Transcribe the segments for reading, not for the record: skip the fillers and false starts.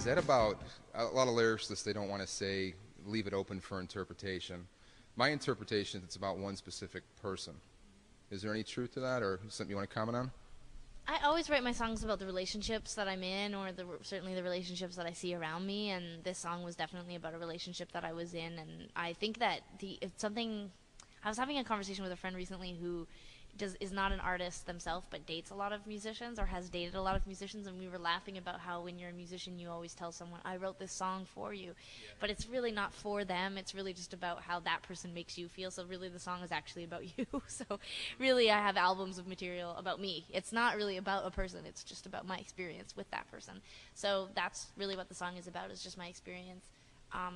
that about a lot of lyricists? They don't want to say leave it open for interpretation. My interpretation, it's about one specific person. Is there any truth to that, or something you want to comment on? I always write my songs about the relationships that I'm in, or certainly the relationships that I see around me. And this song was definitely about a relationship that I was in. And I think that it's something. I was having a conversation with a friend recently who is not an artist themselves, but dates a lot of musicians or has dated a lot of musicians, and we were laughing about how when you're a musician, you always tell someone, "I wrote this song for you," but it's really not for them. It's really just about how that person makes you feel. So really, the song is actually about you. So really, I have albums of material about me. It's not really about a person. It's just about my experience with that person. So that's really what the song is about. Is just my experience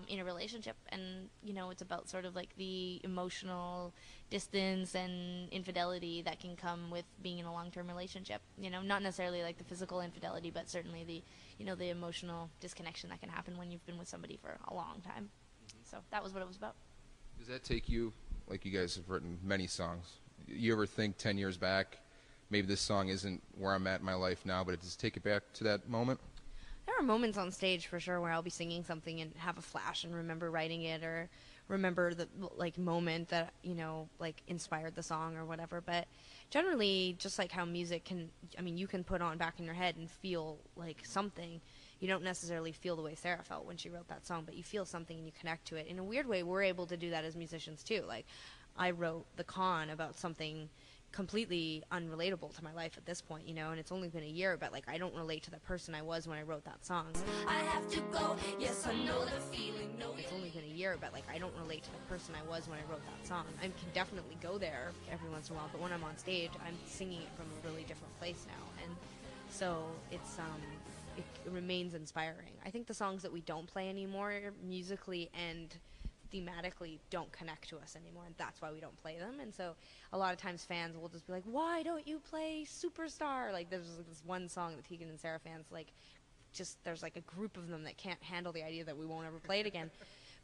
in a relationship. And it's about sort of like the emotional distance and infidelity that can come with being in a long-term relationship. Not necessarily like the physical infidelity, but certainly the emotional disconnection that can happen when you've been with somebody for a long time. So that was what it was about. Does that take you, like you guys have written many songs, you ever think 10 years back, maybe this song isn't where I'm at in my life now, but does it take it back to that moment? There are moments on stage for sure where I'll be singing something and have a flash and remember writing it, or remember the moment that inspired the song or whatever. But generally, just like how music can, you can put on back in your head and feel like something. You don't necessarily feel the way Sarah felt when she wrote that song, but you feel something and you connect to it. In a weird way, we're able to do that as musicians too. Like, I wrote The Con about something completely unrelatable to my life at this point, and it's only been a year, but I don't relate to the person I was when I wrote that song. I have to go, yes, I know the feeling. No, it's only been a year, but I don't relate to the person I was when I wrote that song. I can definitely go there every once in a while, but when I'm on stage, I'm singing it from a really different place now, and so it's it remains inspiring. I think the songs that we don't play anymore, musically and thematically, don't connect to us anymore, and that's why we don't play them. And so a lot of times fans will just be like, why don't you play Superstar? There's this one song that Tegan and Sara fans there's a group of them that can't handle the idea that we won't ever play it again.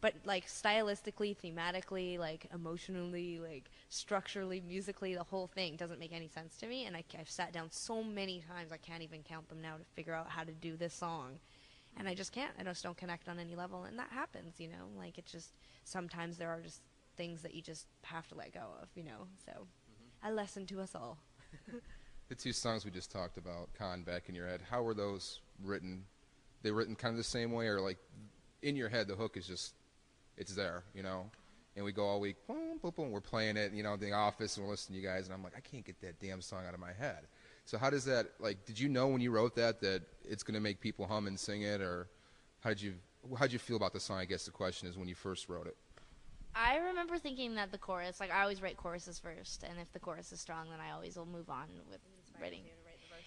But stylistically, thematically, emotionally, structurally, musically, the whole thing doesn't make any sense to me. And I've sat down so many times I can't even count them now to figure out how to do this song. And I just can't. I just don't connect on any level. And that happens, it's just, sometimes there are just things that you just have to let go of, So a lesson to us all. The two songs we just talked about, Con, Back in Your Head, how were those written? They written kind of the same way, or in your head the hook is just, it's there, and we go all week, boom, boom, boom, we're playing it, in the office, and we're listening to you guys, and I'm like, I can't get that damn song out of my head. So how does that, did you know when you wrote that it's going to make people hum and sing it, or how'd you feel about the song, I guess the question is, when you first wrote it? I remember thinking that the chorus, I always write choruses first, and if the chorus is strong, then I always will move on with writing.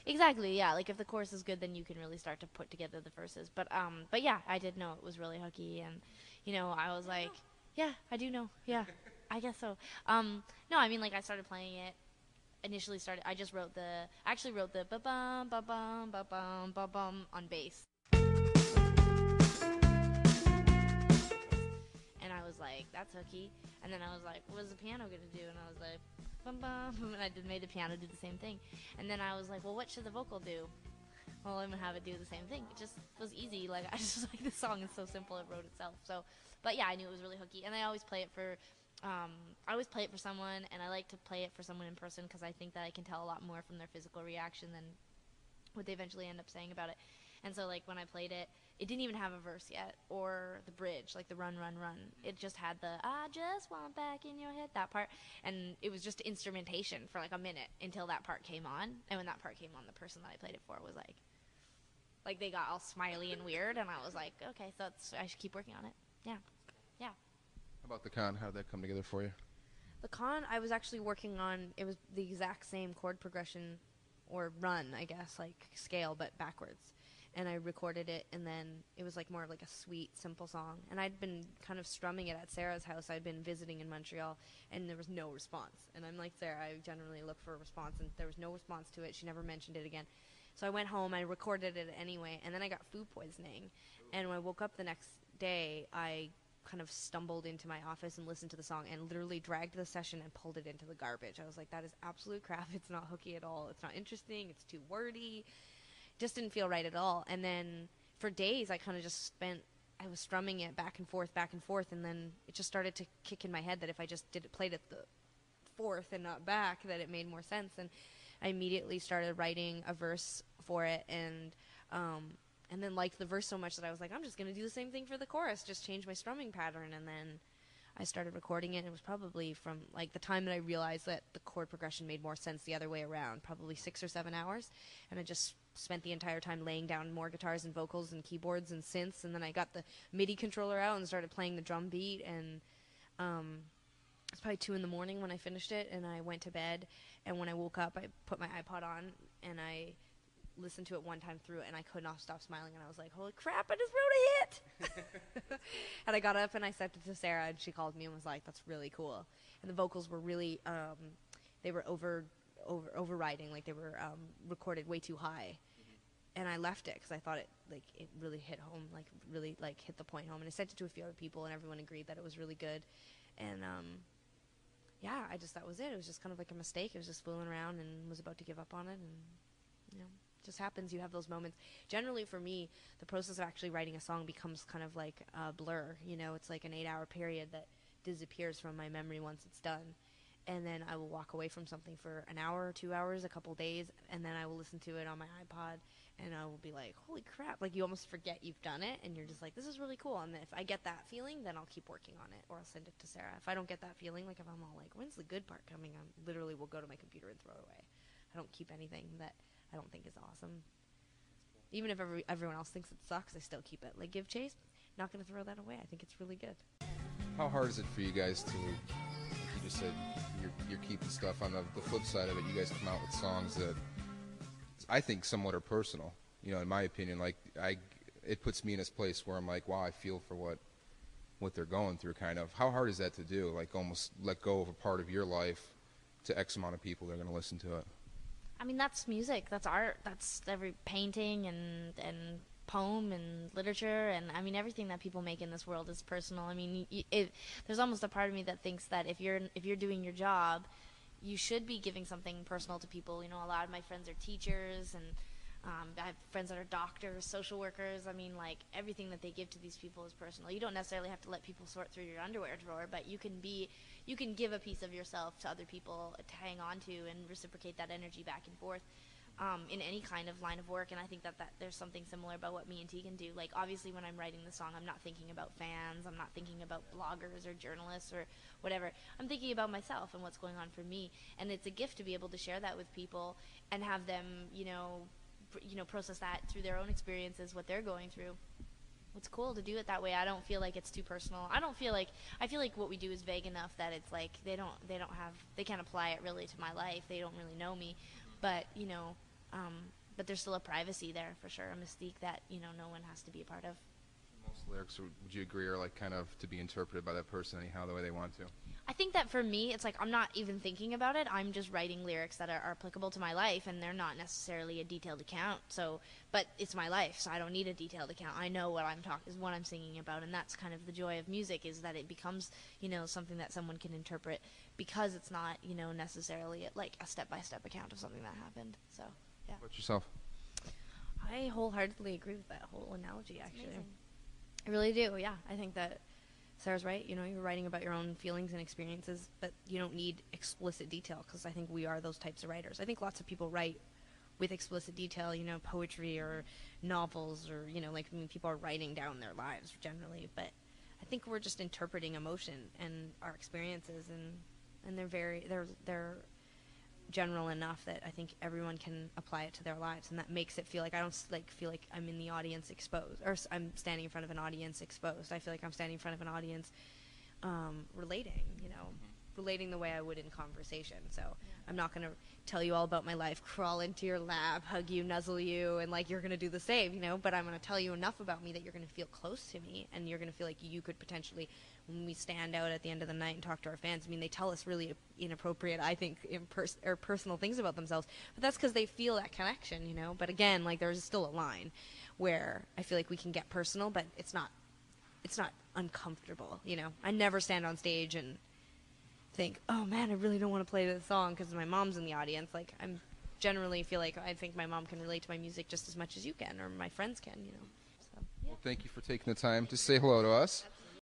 Exactly, yeah. If the chorus is good, then you can really start to put together the verses. But yeah, I did know it was really hooky, and I was like, yeah, I do know, yeah, I guess so. No, I started playing it. I actually wrote the ba-bum, ba-bum, ba-bum, ba-bum on bass. And I was like, that's hooky. And then I was like, what is the piano going to do? And I was like, bum, bum, and I made the piano do the same thing. And then I was like, well, what should the vocal do? Well, I'm going to have it do the same thing. It just was easy. I just this song is so simple, it wrote itself. So, but yeah, I knew it was really hooky. And I always play it for someone, and I like to play it for someone in person because I think that I can tell a lot more from their physical reaction than what they eventually end up saying about it. And so when I played it, it didn't even have a verse yet or the bridge, the run, run, run. It just had the I just want back in your head, that part. And it was just instrumentation for a minute until that part came on. And when that part came on, the person that I played it for was they got all smiley and weird, and I was like, okay, so I should keep working on it. Yeah. Yeah. How about the Con? How did that come together for you? The Con, I was actually working on, it was the exact same chord progression, or run, I guess, scale, but backwards. And I recorded it, and then it was more of a sweet, simple song. And I'd been kind of strumming it at Sarah's house. I'd been visiting in Montreal, and there was no response. And I'm like Sarah, I generally look for a response, and there was no response to it. She never mentioned it again. So I went home, I recorded it anyway, and then I got food poisoning. And when I woke up the next day, I kind of stumbled into my office and listened to the song and literally dragged the session and pulled it into the garbage. I was like, that is absolute crap. It's not hooky at all. It's not interesting. It's too wordy. Just didn't feel right at all. And then for days I kind of just I was strumming it back and forth, and then it just started to kick in my head that if I just played it the fourth and not back, that it made more sense. And I immediately started writing a verse for it, and then liked the verse so much that I was like, I'm just going to do the same thing for the chorus, just change my strumming pattern. And then I started recording it. It was probably from like the time that I realized that the chord progression made more sense the other way around, probably 6 or 7 hours. And I just spent the entire time laying down more guitars and vocals and keyboards and synths. And then I got the MIDI controller out and started playing the drum beat. And it was probably 2 in the morning when I finished it, and I went to bed. And when I woke up, I put my iPod on and I listened to it one time through, and I could not stop smiling, and I was like, holy crap, I just wrote a hit. And I got up and I sent it to Sarah, and she called me and was like, that's really cool. And the vocals were really they were overriding, like they were recorded way too high. And I left it because I thought it really hit home, like really like hit the point home. And I sent it to a few other people, and everyone agreed that it was really good. And yeah, that was it. It was just kind of like a mistake. It was just fooling around and was about to give up on it, and you know, just happens. You have those moments. Generally for me, the process of actually writing a song becomes kind of like a blur. You know, it's like an 8-hour period that disappears from my memory once it's done. And then I will walk away from something for an hour, 2 hours, a couple days, and then I will listen to it on my iPod, and I will be like, holy crap. Like, you almost forget you've done it, and you're just like, this is really cool. And if I get that feeling, then I'll keep working on it, or I'll send it to Sarah. If I don't get that feeling, like if I'm all like, when's the good part coming, I literally will go to my computer and throw it away. I don't keep anything that I don't think is awesome. Even if everyone else thinks it sucks, I still keep it. Like Give Chase, not going to throw that away. I think it's really good. How hard is it for you guys to, like you just said, you're keeping stuff on the flip side of it, you guys come out with songs that I think somewhat are personal, you know, in my opinion. Like, it puts me in this place where I'm like, wow, I feel for what they're going through, kind of. How hard is that to do? Like, almost let go of a part of your life to X amount of people that are going to listen to it. I mean, that's music, that's art, that's every painting and poem and literature, and I mean, everything that people make in this world is personal. I mean, there's almost a part of me that thinks that if you're doing your job, you should be giving something personal to people. You know, a lot of my friends are teachers, and I have friends that are doctors, social workers. I mean, like, everything that they give to these people is personal. You don't necessarily have to let people sort through your underwear drawer, but you can give a piece of yourself to other people to hang on to and reciprocate that energy back and forth in any kind of line of work. And I think that there's something similar about what me and Tegan do. Like, obviously, when I'm writing the song, I'm not thinking about fans. I'm not thinking about bloggers or journalists or whatever. I'm thinking about myself and what's going on for me. And it's a gift to be able to share that with people and have them, you know, process that through their own experiences, what they're going through. It's cool to do it that way. I don't feel like it's too personal. I feel like what we do is vague enough that it's like they can't apply it really to my life. They don't really know me, but you know, but there's still a privacy there for sure, a mystique that, you know, no one has to be a part of. Most lyrics, would you agree, are like kind of to be interpreted by that person anyhow the way they want to? I think that for me, it's like I'm not even thinking about it. I'm just writing lyrics that are applicable to my life, and they're not necessarily a detailed account. So, but it's my life, so I don't need a detailed account. I know what I'm singing about, and that's kind of the joy of music, is that it becomes, you know, something that someone can interpret because it's not, you know, necessarily like a step-by-step account of something that happened. So, yeah. What about yourself? I wholeheartedly agree with that whole analogy, actually. Amazing. I really do, yeah. I think that Sarah's right. You know, you're writing about your own feelings and experiences, but you don't need explicit detail, because I think we are those types of writers. I think lots of people write with explicit detail, you know, poetry or novels, or, you know, like, I mean, people are writing down their lives generally, but I think we're just interpreting emotion and our experiences, and they're general enough that I think everyone can apply it to their lives, and that makes it feel like I don't feel like I'm in the audience exposed, or I'm standing in front of an audience exposed. I feel like I'm standing in front of an audience relating, you know, relating the way I would in conversation. So I'm not going to tell you all about my life, crawl into your lap, hug you, nuzzle you, and like you're going to do the same, you know, but I'm going to tell you enough about me that you're going to feel close to me, and you're going to feel like you could potentially, when we stand out at the end of the night and talk to our fans, I mean, they tell us really inappropriate, I think, or personal things about themselves, but that's because they feel that connection, you know. But again, like, there's still a line where I feel like we can get personal, but it's not uncomfortable, you know. I never stand on stage and think, oh man, I really don't want to play this song because my mom's in the audience. Like, I think my mom can relate to my music just as much as you can, or my friends can, you know. So thank you for taking the time to say hello to us.